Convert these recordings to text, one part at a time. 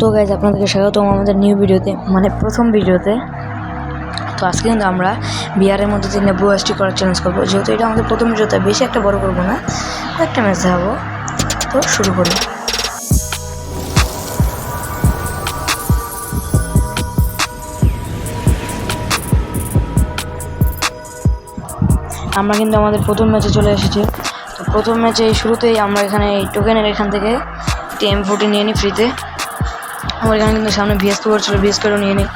তো গাইজ আপনাদেরকে স্বাগতম আমাদের নিউ ভিডিওতে, মানে প্রথম ভিডিওতে। তো আজকে কিন্তু আমরা বিহারের মধ্যে থেকে ব্লু স্টিক করার চ্যালেঞ্জ করবো। যেহেতু এটা আমাদের প্রথম ভিডিওতে, বেশি একটা বড় করবো না, একটা ম্যাচ দেখাবো। তো শুরু করি। আমরা কিন্তু আমাদের প্রথম ম্যাচে চলে এসেছি। তো প্রথম ম্যাচে শুরুতেই আমরা এখানে এই টোকেনের এখান থেকে একটি M40 নিয়ে নিই ফ্রিতে। আমার এখানে কিন্তু সামনে VS স্কোয়ার ছিল, VS স্কোয়ারও নিয়ে নিই।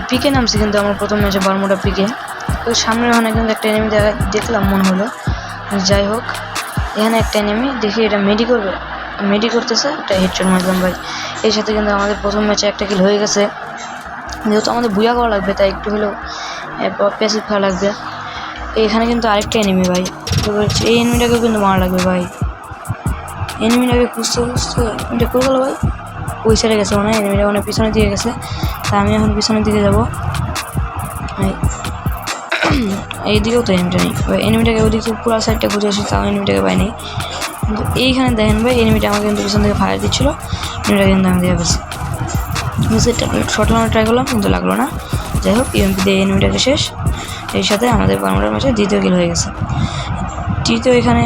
পিকে নামছি কিন্তু আমার প্রথম ম্যাচে বারমুডা পিকে। তো সামনে ওখানে কিন্তু একটা এনিমি দেখলাম মনে হলো। যাই হোক, এখানে একটা এনিমি দেখি এটা মেডি করতেছে, একটা হেডশট মারলাম ভাই। এর সাথে কিন্তু আমাদের প্রথম ম্যাচে একটা কিল হয়ে গেছে। যেহেতু আমাদের বুয়া করা লাগবে, তাই একটু হলেও প্যাসিভ খাওয়া লাগবে। এখানে কিন্তু আরেকটা এনিমি ভাই, এই এনিমিটাকেও কিন্তু মারা লাগবে ভাই। এনিমিটাকে খুঁজতে এটা করে গেলো ভাই, ওই সাইডে গেছে মনে হয়, এনিমিটা মানে পিছনের দিকে গেছে। তা আমি এখন পিছনের দিকে যাবো। এইদিকেও তো এনিমিটা নেই ভাই, এনিমিটাকে ওইদিকে পুরো সাইডটা খুঁজে আসি, তাও এনিমিটাকে পাইনি। কিন্তু এইখানে দেখেন ভাই, এনিমিটা আমাকে কিন্তু পিছন থেকে ফায়ার দিচ্ছিলো, এনিমিটা কিন্তু আমি দিয়ে ফেলছি। শর্ট লাগানোর ট্রাই করলাম কিন্তু লাগলো না। যাই হোক, ইএমপি দিয়ে এনিমিটাকে শেষ। এর সাথে আমাদের বারমুডার ম্যাচে দ্বিতীয় কিল হয়ে গেছে। তৃতীয় এখানে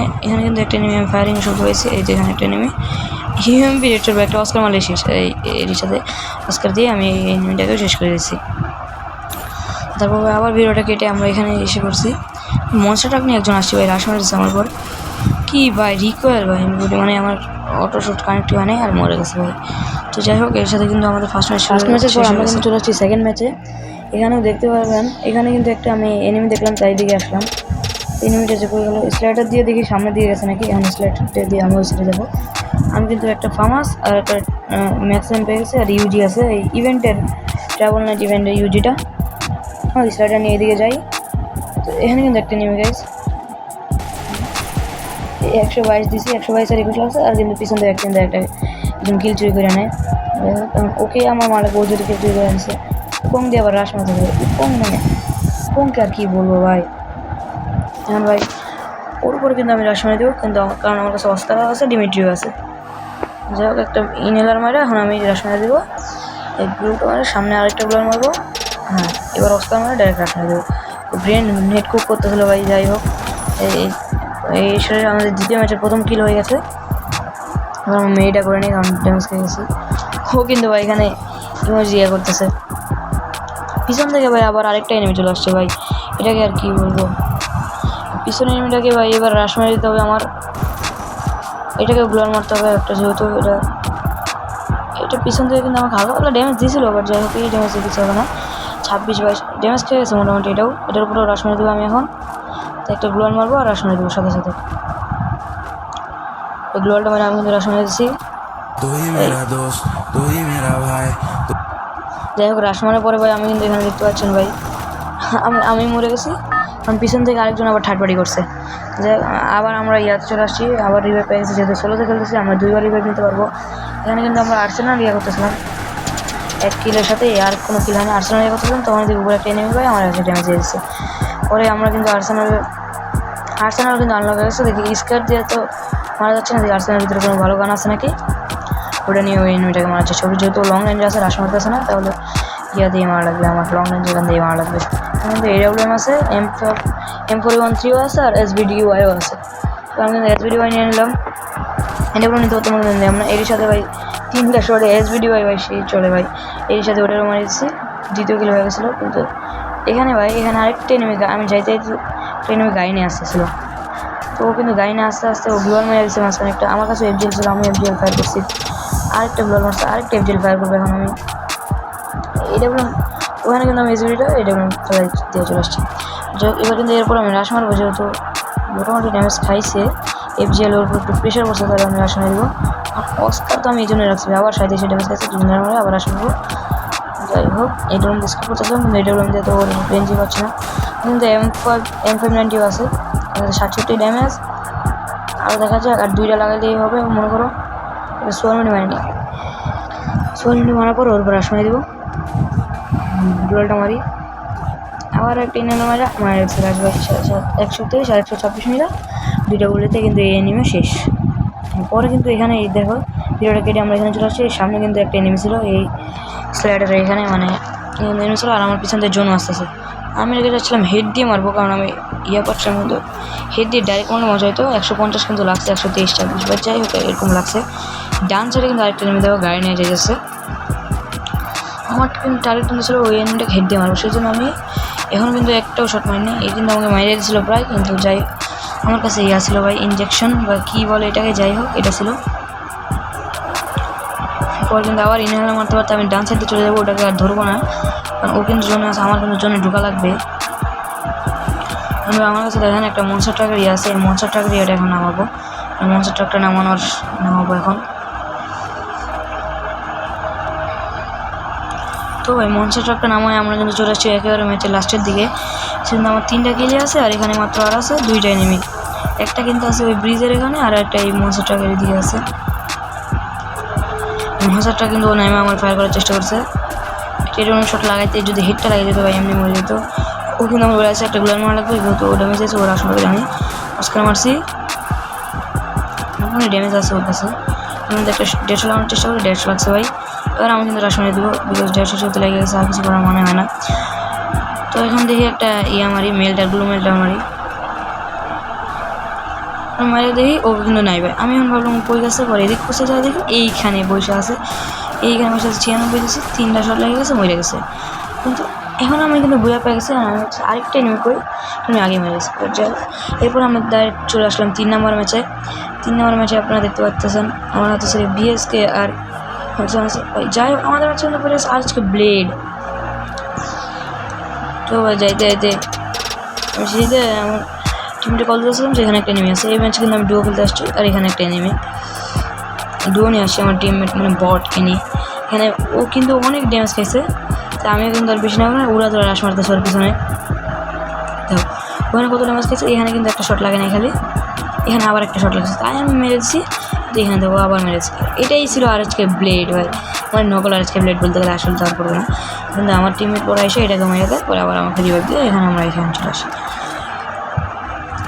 কিন্তু একটা এনিমি আমি ফায়ারিং শুরু হয়েছে। এই যে এখানে একটা এনিমি ইএমপি রেড চলবে, একটা অস্কার মারলে শেষ। এর সাথে অস্কার দিয়ে আমি এই এনিমিটাকেও শেষ করে দিচ্ছি। তারপর আবার ভিডিওটা কেটে আমরা এখানে এসে করছি। মনস্টার ট্রাক নিয়ে একজন আসছে ভাই, রাশ মারছে আমার পর। কি ভাই রিকোয়ার ভাই, মানে আমার অটো শুট কানেক্ট হয় নাই আর মরে গেছে ভাই। তো যাই হোক, এর সাথে কিন্তু আমাদের ফার্স্ট ম্যাচের পর আমরা কিন্তু চলে আসছি সেকেন্ড ম্যাচে। এখানেও দেখতে পারবেন, এখানে কিন্তু একটা আমি এনিমি দেখলাম, তাই দিকে আসলাম। এনিমিটা যে করে গেলো স্লাইডার দিয়ে, দেখি সামনের দিকে গেছে নাকি। এখন স্লাইডার দিয়ে আমি ওই সাইডে যাবো। আমি কিন্তু একটা ফার্মাস আর একটা ম্যাক্সিমাম পেয়ে গেছে, আর ইউজি আছে এই ইভেন্টের, ট্রাভেল নাইট ইভেন্টের ইউজিটা। ওই স্লাইডার নিয়ে এদিকে যাই। তো এখানে কিন্তু একটা নেমে গেছে, 122 দিছি, 122 আর 21 লাগছে। আর কিন্তু পিছন থেকে একটা একজন কিল চুরি করে নেয়। ওকে আমার মালিক ও যদি কিল চুরি করে আনছে, কম দিয়ে আবার রাশ মারতে হবে। কম নেই, কমকে আর কি বলবো ভাই। এখন ভাই ওর উপরে কিন্তু আমি রাশ মারি দেবো, কিন্তু কারণ আমার কাছে অস্কার আছে, ডিমিট্রিও আছে। যাই হোক, একটা ইনহেলার মারে এখন আমি রাশ মারি দেবো। এই ব্লুটা মারে সামনে আরেকটা ব্লার মারবো। হ্যাঁ, এবার অস্কার মারে ডাইরেক্ট রাশ মারি দেবো। ব্রেন নেট কুক করতে হলো ভাই। যাই হোক, এই শরীরে আমাদের দ্বিতীয় ম্যাচের প্রথম কিল হয়ে গেছে। এবার আমি মেয়েটা করে নিই, কারণ ড্যামেজ খেয়ে গেছি। ও কিন্তু ভাই এখানে ইমোজি করতেছে পিছন থেকে ভাই। আবার আরেকটা এনিমি চলে আসছে ভাই, এটাকে আর কি বলবো। পিছন এনিমিটাকে ভাই এবার রাশ মেরে দিতে হবে আমার। এটাকে ব্লার মারতে হবে একটা, যেহেতু এটা পিছন থেকে কিন্তু আমাকে হালকা হালকা ড্যামেজ দিয়েছিল। আবার যাই হোক, এই ড্যামেজ দিতে হবে না। 26-22 ড্যামেজ খেয়ে গেছে মোটামুটি এটাও। এটার উপরেও রাশ মেরে দেবো আমি এখন। তো একটা গ্লোয়াল মারবো আর রাশ মেরে দেবো সাথে সাথে। এই গ্লোয়ালটা মানে আমি কিন্তু রাশ মেরে দিচ্ছি। যাই হোক, রাশ মারার পরে ভাই আমি কিন্তু এখানে দেখতে পাচ্ছেন ভাই, আমি মরে গেছি। কারণ পিছন থেকে আরেকজন আবার থার্ড পার্টি করছে। যাই হোক, আবার আমরা ইয়াতে চলে আসছি, আবার রিভাইভ পেয়ে গেছি। যেহেতু সোলোতে খেলতেছি, আমরা 2বার রিভাইভ নিতে পারবো। এখানে কিন্তু আমরা আর্সেনাল করতেছিলাম এক কিলের সাথে, আর কোনো কিল হয়নি। আর্সেনাল করতেছিলাম, তখন যদি উপরে একটা এনিমি পাই, আমার একটা ড্যামেজ দিয়ে দিচ্ছে। পরে আমরা কিন্তু আর্সেনাল কিন্তু আনলক হয়ে গেছে। দেখি স্কার দিয়ে তো মারা যাচ্ছে না, দেখি আর্সেনালের ভিতরে কোনো ভালো গান আছে নাকি, ওটা নিয়ে ওই এনিমিটাকে মারা যাচ্ছে। যেহেতু লং রেঞ্জে আছে, রাশ মারতেছে না, তাহলে ইয়া দিয়ে মারা লাগবে, আমার লং রেঞ্জে গান দিয়ে মারা লাগবে। কিন্তু AWM আছে, M413ও আছে, আর SBDUIও আছে। তো আমি কিন্তু SBDUI নিয়ে নিলাম। AWM নিতে হতো মনে আমরা এর সাথে ভাই 3টা শটে SBDUI ভাই সেই চলে ভাই। এর সাথে ওটারও মারি দিচ্ছি, দ্বিতীয় কিল হয়ে গেছিলো। কিন্তু এখানে ভাই, এখানে আরেকটা এনিমি, আমি যাইতে এনিমি গাড়ি নিয়ে আসতেছিলো। তো ও কিন্তু গাড়ি নিয়ে আস্তে আস্তে ও গ্লোয়াল মেরে দিচ্ছে মাঝখানে একটা। আমার কাছে FGL ছিল, আমি FGL ফায়ার করছি। আরেকটা গ্লোয়াল মারছে, আরেকটা FGL ফায়ার করবো এখন আমি। AWM ওখানে কিন্তু আমি SBDটা AWM দিয়ে চলে আসছি। এবার কিন্তু এরপর আমি রাশ মারবো, যেহেতু মোটামুটি ড্যামেজ খাইছে। FGL ওর উপর একটু প্রেশার করছে, তাহলে আমি রাশ মারি দেবো। অস্কার তো আমি এই জন্যই রাখছি, আবার 37 ড্যামেজ খাইছে, মারে আবার রাশ মারবো। যাই হোক, AWM ডিসকাউন্ট করতেছিলাম, কিন্তু AWM দিয়ে তো ওর রেঞ্জই পাচ্ছে না। কিন্তু M590 আছে, 67 ড্যামেজ। আরও দেখা যাক, আর 2টা লাগাইলেই হবে মনে করো। 16 মিনিট মারিনি, 16 মিনিট মারার পর ওর উপর রাশ মারি দেবো। গ্লোয়ালটা মারি, আবার একটা ইনার মারা মারা গেছে। 123 আর 126 মিনিট, 2টা বলেতে কিন্তু এই এনিমে শেষ। পরে কিন্তু এখানে দেখো ভিডিওটা কেটে আমরা এখানে চলে আসছি। সামনে কিন্তু একটা এনিমি ছিল এই স্লাইডারের এখানে, মানে এনিমি ছিল, আর আমার পিছন থেকে জোন আসতেছে। আমি রেখে যাচ্ছিলাম হেড দিয়ে মারবো, কারণ আমি ইয়ে পাচ্ছিলাম, কিন্তু হেড দিয়ে ডাইরেক্ট মারলে মজা হয়তো। 150 কিন্তু লাগছে, 123 বা যাই হোক এরকম লাগছে। ডান সাইডে কিন্তু আরেকটা এনিমি দেখো গাড়ি নিয়ে যাচ্ছে। আমার কিন্তু টার্গেট কিন্তু ছিল ওই এনিমিটাকে হেড দিয়ে মারবো, সেই জন্য আমি এখন কিন্তু একটাও শট মারিনি। এই কিন্তু আমাকে মারিয়ে দিয়েছিলো প্রায়, কিন্তু যাই আমার কাছে ইয়া ছিল ভাই, ইনজেকশন বা কী বলে এটাকে, যাই হোক এটা ছিল। পরে কিন্তু আবার ইনহেলার মারতে পারতে আমি ডান সাইডে চলে যাবো, ওটাকে আর ধরবো না, কারণ ও কিন্তু জোনে আছে, আমার কিন্তু জোনে ঢোকা লাগবে। আমার কাছে দেখেন একটা মনস্টার ট্রাকের ইয়ে আছে, এই মনস্টার ট্রাকের ইয়েটা এখন নামাবো, মনস্টার ট্রাকটা নামাবো এখন। তো ভাই মনস্টার ট্রাকটা নামায় আমরা কিন্তু চলে আসছি একেবারে ম্যাচের লাস্টের দিকে। সেজন্য আমার 3টা কিলি আছে, আর এখানে মাত্র আর আছে 2টা এনিমি। একটা কিন্তু আছে ওই ব্রিজের এখানে, আর একটা এই মনস্টার ট্রাকের দিকে আছে। মনস্টার ট্রাক কিন্তু ও নামে আমার ফায়ার করার চেষ্টা করছে, এরকম শট লাগাইতে যদি হেডটা লাগিয়ে যেত ভাই এমনি মরে যেত। ও কিন্তু আমার বলে আছে একটা গুলার মারা লাগবে, যেহেতু ও ড্যামেজ আছে, ওর আসলে আমি অস্কার মারছি, ওখানে ড্যামেজ আছে ওর কাছে। আমি একটা 150 লাগানোর চেষ্টা করি, 150 লাগছে ভাই। এবার আমি কিন্তু রাশ মেরে দেবো, বিকজ 150 চলতে লেগে গেছে, আর কিছু করার মনে হয় না। তো এখন দেখি একটা মারি, ব্লু মেলটা মারি দেখি, ও কিন্তু নাই ভাই। আমি এখন ভাবলাম কই গেছে, পরে এদিক বসে যাওয়া দেখি এইখানে বসে আছে, এইখানে বসে আছে 96 দিয়েছি, 3টা শট লেগে গেছে, মরে গেছে। কিন্তু এখন আমি কিন্তু বুঝা পেয়ে গেছি, আমি আরেকটা এনিমি কই তুমি আগে মেরে গেছি। এরপর আমরা ডাইরেক্ট চলে আসলাম 3 নম্বর ম্যাচে। 3 নম্বর ম্যাচে আপনারা দেখতে পাচ্ছেন আমার হাতে ছিল বিএসকে আর যাই হোক আমাদের ম্যাচে কিন্তু পড়ে গেছে আজকে ব্লেড। তো যাইতে যাইতে আমি সেদিকে আমার টিমটা কল দিয়েছিলাম, সেখানে একটা এনিমি আছে। এই ম্যাচে কিন্তু আমি ডুয়ো খেলতে আসছি, আর এখানে একটা এনিমি ডুয়ো নিয়ে আসছি আমার টিমমেট, মানে বটকে নিয়ে। এখানে ও কিন্তু অনেক ড্যামেজ খাইছে, তা আমিও কিন্তু আর বেশি নেব না, উড়া ধরে রাশ মারতেছে ওর পিছনে। দেখো ওখানে কত ড্যামেজ খাইছে, এখানে কিন্তু একটা শট লাগে না, খালি এখানে আবার একটা শট লাগছে, তাই আমি মেরেছি। তো এখানে দেখো আবার মেরেছি। এটাই ছিল আর আজকে ব্লেড ভাই, মানে নকল আর আজকে ব্লেড বলতে গেলে আসলে তো আর করবে না, কিন্তু আমার টিমমেট পরে এসে এটাকে মেরে দেয়, পরে আবার আমাকে রিভাইভ দিয়ে আমরা এখানে চলে আসি।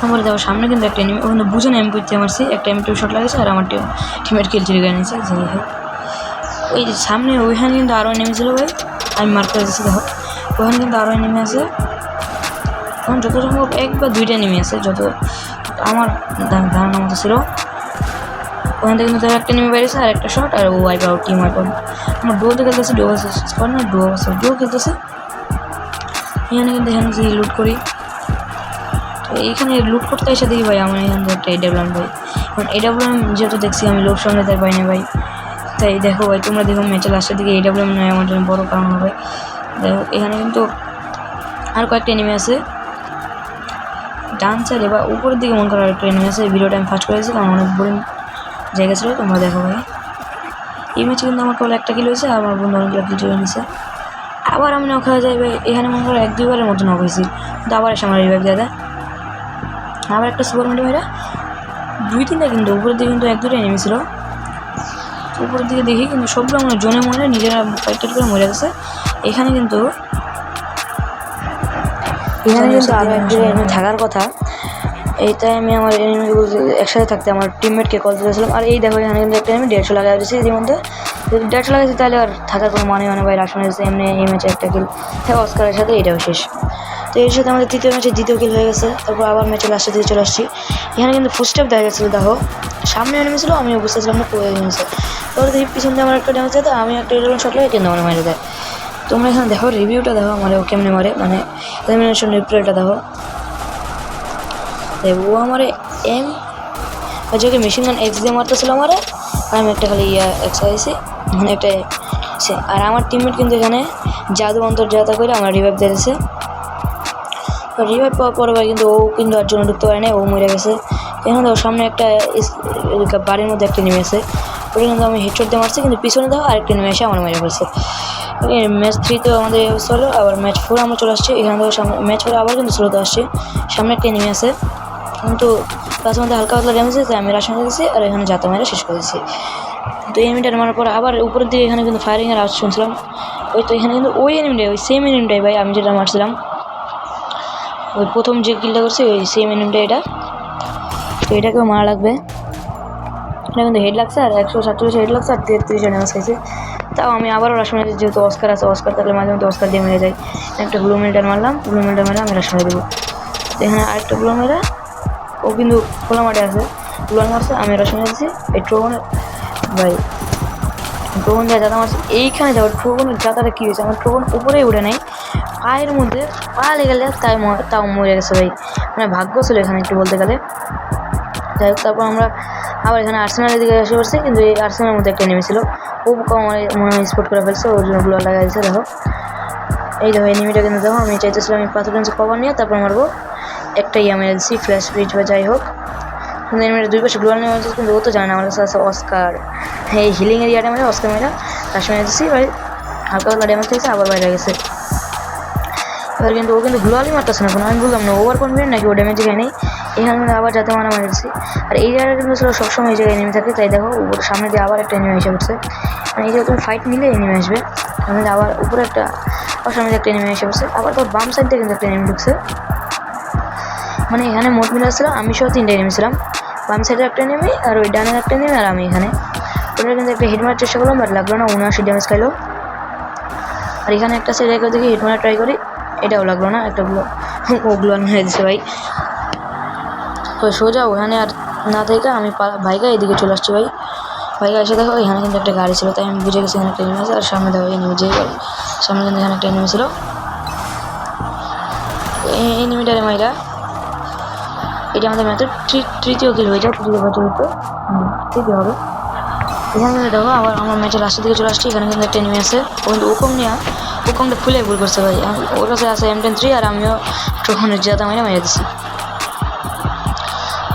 আমার দেখো সামনে কিন্তু একটা এনিমি, ওখানে বুঝে না আমি করতে মারছি, একটা এমটি শট লাগেছে, আর আমার টিমের কিল চুরি করে নিয়েছে। যাই হোক ওই সামনে ওইখানে কিন্তু আরও এনিমি ছিল ভাই, আমি মার্ক করে দিচ্ছি। দেখো ওখানে কিন্তু আরও এনিমি আছে, এখন যত সম্ভব 1 বা 2টা এনিমি আছে, যত আমার ধারণা মতো ছিল। ওখান থেকে কিন্তু একটা এনিমি বেরিয়েছে, আর একটা শট, আর ও wipe out, team wipe out. আমার ডুয়োতে খেলতেছে, ডুয়ো খেলতেছে। এখানে কিন্তু এখানে যে লুট করি, তো এইখানে লুট করতে এসে দেখি ভাই আমার এখান থেকে একটা AWM ভাই, কারণ AWM যেহেতু দেখছি আমি লোড সামনে তার পাই না ভাই। তাই দেখো ভাই তোমরা দেখো ম্যাচের লাস্টের দিকে AWM নয় আমার জন্য বড় কারণ হবে। দেখো এখানে কিন্তু আর কয়েকটা এনিমি আছে ডান সাইডে বা উপরের দিকে, মন করার একটা এনিমি আছে। এই ভিডিওটা আমি ফার্স্ট করেছি, কারণ অনেক বোরিং জায়গা ছিল, তোমরা দেখো ভাই। এই ম্যাচে কিন্তু আমার কেবল একটা কিল হয়েছে, আর আমার বন্ধু অনেকগুলো কিল চলে নিয়েছে। আবার আমি নক হয়ে যাই ভাই, এখানে মনে করো 1-2বারের মতো নক হয়েছি, কিন্তু আবার এসে আমার রিভাইভ দিয়ে দেয়। আবার একটা সুপার মিডি মেয়েরা 2-3টা, কিন্তু উপরের দিকে কিন্তু 1-2টা এনিমি ছিল। উপরের দিকে দেখি কিন্তু সবগুলো আমরা জোনে মরে নিজেরা ফাইট করে মরে গেছে। এখানে কিন্তু আরও 1-2টা এনিমি থাকার কথা। এইটাই আমি আমার এনিমিগুলো একসাথে থাকতে আমার টিমমেটকে কল দিয়েছিলাম। আর এই দেখো এখানে কিন্তু একটা এনিমি 150 লাগাই দিয়েছি, এর মধ্যে যদি 150 লাগাইছি তাহলে আর থাকার কোনো মানে হয় না ভাই। রাশ মেরেছে এমনি এই ম্যাচে একটা কিল, হ্যাঁ অস্কারের সাথে এটাও শেষ। তো এর সাথে আমাদের 3য় ম্যাচে 2য় কিল হয়ে গেছে। তারপর আবার ম্যাচে লাস্টের দিকে চলে আসছি। এখানে কিন্তু ফুটস্টেপ দেখা গেছিলো, দেখো সামনে এনিমি ছিল, আমি বুঝতেছিলাম না কোথায় এনিমি ছিল। তারপরে দেখি পিছন দিয়ে আমার একটা ড্যামেজ দেয়, আমি একটা এরকম শট লাগে কিন্তু আমার মেরে দেয়। তোমরা এখানে দেখো রিভিউটা দেখো আমার ও কেমনে মারে, মানে এলিমিনেশন রিপ্লেটা দেখো। ও আমার যাকে মেশিন গান এক্স দিয়ে মারতেছিল আমারে, আর আমি একটা খালি এক্সারসাইজে মানে একটা আর আমার টিমমেট কিন্তু এখানে জাদু অন্তর্জাতা করে আমার রিভাইভ দিয়েছে। রিভাইভ পাওয়ার পরে ভাই কিন্তু ও কিন্তু আর জন্য ঢুকতে পারে না, ও মরে গেছে। এখানে দেখো সামনে একটা বাড়ির মধ্যে একটা নেমে আছে, ওটা কিন্তু আমি হেডশট দিয়ে মারছি, কিন্তু পিছনে দেখো আরেকটা নেমে এসে আমার মেরে ফেলছে। ম্যাচ 3 আমাদের হলো, আবার ম্যাচ 4 আমরা চলে আসছি। এখানে দেখো সামনে ম্যাচ 4 আবার কিন্তু স্লোতে আসছি, সামনে একটা নেমে আছে, কিন্তু প্লাস মধ্যে হালকা পাতলা ড্যামেজ হয়েছে, আমি রাশ মেরে দিয়েছি, আর এখানে যাতা মেরে শেষ করে দিয়েছি। তো এনিমিটার মারার পর আবার উপরের দিকে এখানে কিন্তু ফায়ারিংয়ের আওয়াজ শুনছিলাম। ওই তো এখানে কিন্তু ওই এনিমিটাই, ওই সেম এনিমিটাই ভাই আমি যেটা মারছিলাম, ওই প্রথম যে কিলটা করছি ওই সেম এনিমিটা এটা। তো এটাকেও মারা লাগবে। এটা কিন্তু হেড লাগছে আর 147 হেড লাগছে আর 33 ড্যামেজ খাইছে। তাও আমি আবারও রাশ মেরে, যেহেতু অস্কার আছে, অস্কার থাকলে মাঝে মধ্যে অস্কার দিয়ে মেরে যাই। একটা ব্লু মিল্টার মারলাম, ব্লু মিল্টার মেরে আমি রাশ মেরে দেবো। এখানে আরেকটা ব্লু মেরে, ও কিন্তু খোলা মাঠে আছে, ব্লু মারছে, আমি রাশ মেরে দিচ্ছি। এই ট্রোবনের ভাই, ট্রোবন দিয়ে জাতা মারছে, এইখানে যাবো। ট্রোবনের জাতাটা কী হয়েছে, আমার ট্রোবন উপরেই উঠে নেই, পায়ের মধ্যে পা লেগে গেলে তাও মরে গেছে ভাই। মানে ভাগ্য ছিল এখানে একটু বলতে গেলে। যাই হোক, তারপর আমরা আবার এখানে আর্সেনালের দিকে এসে পড়ছি, কিন্তু এই আর্সেনালের মধ্যে একটা এনিমি ছিল, ও আমার মনে হয় স্পট করে ফেলছে, ওর জন্য ব্লোয়ার লাগাই দিচ্ছে। দেখো এই দেখো এনিমিটা, কিন্তু দেখো আমি চাইতেছিলাম আমি পাথর গাঞ্চে কভার নিয়ে তারপর মারবো, একটাই আমি দিচ্ছি ফ্ল্যাশ ব্রিজ বা যাই হোক। কিন্তু এনিমিটা দুই পাশে ব্লোয়ার নিয়ে মারছে, কিন্তু ও তো জানে না আমার কাছে আছে অস্কার। হ্যাঁ, এই হিলিং এরিয়াটা মানে অস্কার মেয়েরা তার সময় দিচ্ছি ভাই, হালকা পাতলা ড্যামেজ খেয়েছে, আবার বাইরে গেছে। এবার কিন্তু ও কিন্তু গ্লোয়ালই মারতেছে না কোনো, আমি বললাম না ওভার কনফিডেন্ট নাকি ও ড্যামেজ খায় নেই। এখানে কিন্তু আবার যাতে মারা দিচ্ছি। আর এই জায়গাটা কিন্তু ছিল সবসময় এই জায়গায় এনিমি থাকে, তাই দেখো ওর সামনে দিয়ে আবার একটা এনিমি এসে পড়ছে। মানে এই জায়গায় তুমি ফাইট নিলে এনিমি আসবে, সামনে আবার উপরে একটা, আবার সামনে একটা এনিমি এসে পড়ছে, আবার তোর বাম সাইড থেকে কিন্তু একটা এনিমি ঢুকছে। মানে এখানে মোট মিলে ছিল আমি সহ 3টা এনিমি ছিলাম, বাম সাইডের একটা এনিমি আর ওই ডানের একটা এনিমি আর আমি এখানে। ওটা কিন্তু একটা হিট মারার চেষ্টা করলাম, বাট লাগলো না, 79 ড্যামেজ খাইলো। আর এখানে একটা সাইড একবার দেখি হিট মারা ট্রাই করি, এটাও লাগলো না, একটা ওগুলো মেরে দিচ্ছে ভাই। তো সোজা ওখানে আর না থেকে আমি ভাইগা এদিকে চলে আসছি ভাই। ভাইগা এসে দেখো এখানে কিন্তু একটা গাড়ি ছিল, তাই আমি বুঝে গেছি এখানে একটা এনিমি আছে। আর সামনে দেখো এনিমি, যেই সামনে কিন্তু এখানে একটা এনিমি ছিল, এনিমিটারে মাইরা এটা আমাদের ম্যাচের তৃতীয় কিল হয়ে যায়, তৃতীয় হবে। এখানে কিন্তু দেখো আবার আমার ম্যাচের লাস্টের দিকে চলে আসছি, এখানে কিন্তু একটা এনিমি আছে, ও কিন্তু ওকমটা ফুলে ভুল করছে ভাই। ওর কাছে আছে M103 আর আমিও ট্রোবনের জাতা মেরে দিচ্ছি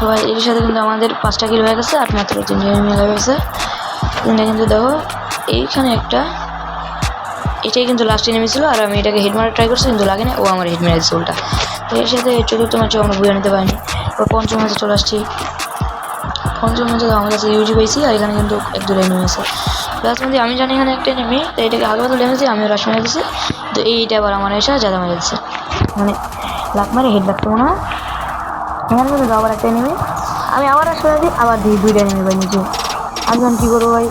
ভাই। এর সাথে কিন্তু আমাদের 5টা কিল হয়ে গেছে আর মাত্র 3টা এনিমি হয়ে গেছে। কিন্তু দেখো এইখানে একটা, এটাই কিন্তু লাস্ট এনিমি ছিল, আর আমি এটাকে হিট মারা ট্রাই করছি কিন্তু লাগে না, ও আমার হিট মেরে দিচ্ছে উল্টা। তো এর সাথে 4র্থ ম্যাচেও আমরা বুঝে নিতে পারিনি। এবার 5ম ম্যাচে চলে আসছি। 5ম ম্যাচে আমার কাছে ইউজি পেয়েছি, আর এখানে কিন্তু 1-2 এনিমি আছে। প্লাস মধ্যে আমি জানি এখানে একটা এনিমি, তো এটাকে হালকা তো ড্যামেজ দিয়ে আমিও রাশ মেরে দিচ্ছি। তো এইটা আবার আমার এসে জাদা মেরে দিচ্ছে, মানে লাখ মারে হেড লাগতো মনে হয়। এখানে কিন্তু আবার একটা এনিমি, আমি আবার রাশ মেরে দিই, আবার দিই 2টা এনিমি ভাই নিচে। আমি যখন কী করবো ভাই,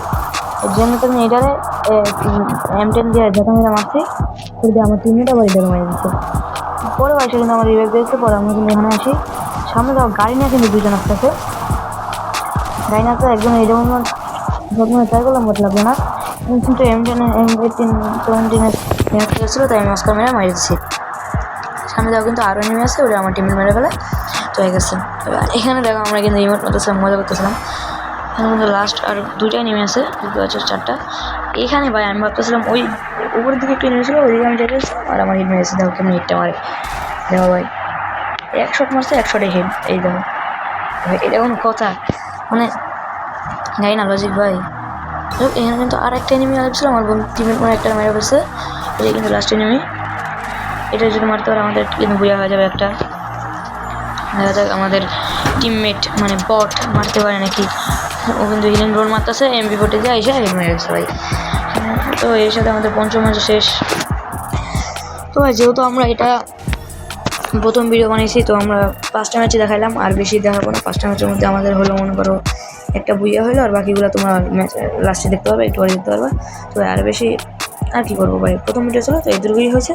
যেমনি তেমনি এটারে M10 দিয়ে জাতা মেরে মারছি, কিন্তু আমার টিমমেট আবার এটাকে মেরে দিচ্ছে। পরে ভাই সে কিন্তু আমার রিভাইভ দিয়েছে। পরে আমরা কিন্তু এখানে আসি, সামনে যাওয়া গাড়ি নিয়ে কিন্তু 2জন আসতেছে। গাড়ি না তো একজন এই যেমন ট্রাই করলাম, বাট লাগলো না, কিন্তু M17 ছিল, তাই আমি অস্কার মেরে মারি দিচ্ছি। সামনে যাও কিন্তু আরও এনিমি আছে, ওটা আমার টিমমেট মেরে ফেলে তো হয়ে গেছে। এখানে দেখো আমরা কিন্তু ইমোট করতেছিলাম, মজা করতেছিলাম। এখানে কিন্তু লাস্ট আর 2টা এনিমি আছে, 4টা। এখানে ভাই আমি ভাবতেছিলাম ওই উপরের দিকে একটু এনিমি ছিল, ওইদিকে আমি যাইতেছি আর আমার হিট মেরেছে। দেখো কেমন হিটটা মারে, দেখো ভাই 1 শট মারছে, 1 শটে হিট। এই দেখো ভাই, এটা কোনো কথা, মানে জানি না লজিক ভাই। এখানে কিন্তু আর একটা এনিমি আসছিল, আমার বন্ধু টিমের কোনো একটা মেরে ফেলছে, এটা কিন্তু লাস্ট এনিমি। এটা যদি মারতে পারে আমাদের কিন্তু বুঝা হয়ে যাবে একটা। দেখা যাক আমাদের টিমমেট মানে বট মারতে পারে নাকি। ও কিন্তু হিলিং রোল মারতেছে, MP40 দিয়ে এসে হিট মেরে গেছে ভাই। তো এর সাথে আমাদের 5ম ম্যাচ শেষ। তো ভাই যেহেতু আমরা এটা প্রথম ভিডিও বানিয়েছি, তো আমরা 5টা ম্যাচে দেখাইলাম, আর বেশি দেখাবো না। 5টা ম্যাচের মধ্যে আমাদের হলো মনে করো একটা বুইয়া হলো, আর বাকিগুলো তোমরা ম্যাচ লাস্টে দেখতে পারবে, একটু পরে দেখতে পারবে। তো আর বেশি আর কি করবো ভাই, প্রথম ভিডিও ছিল তো এদের হয়েছে।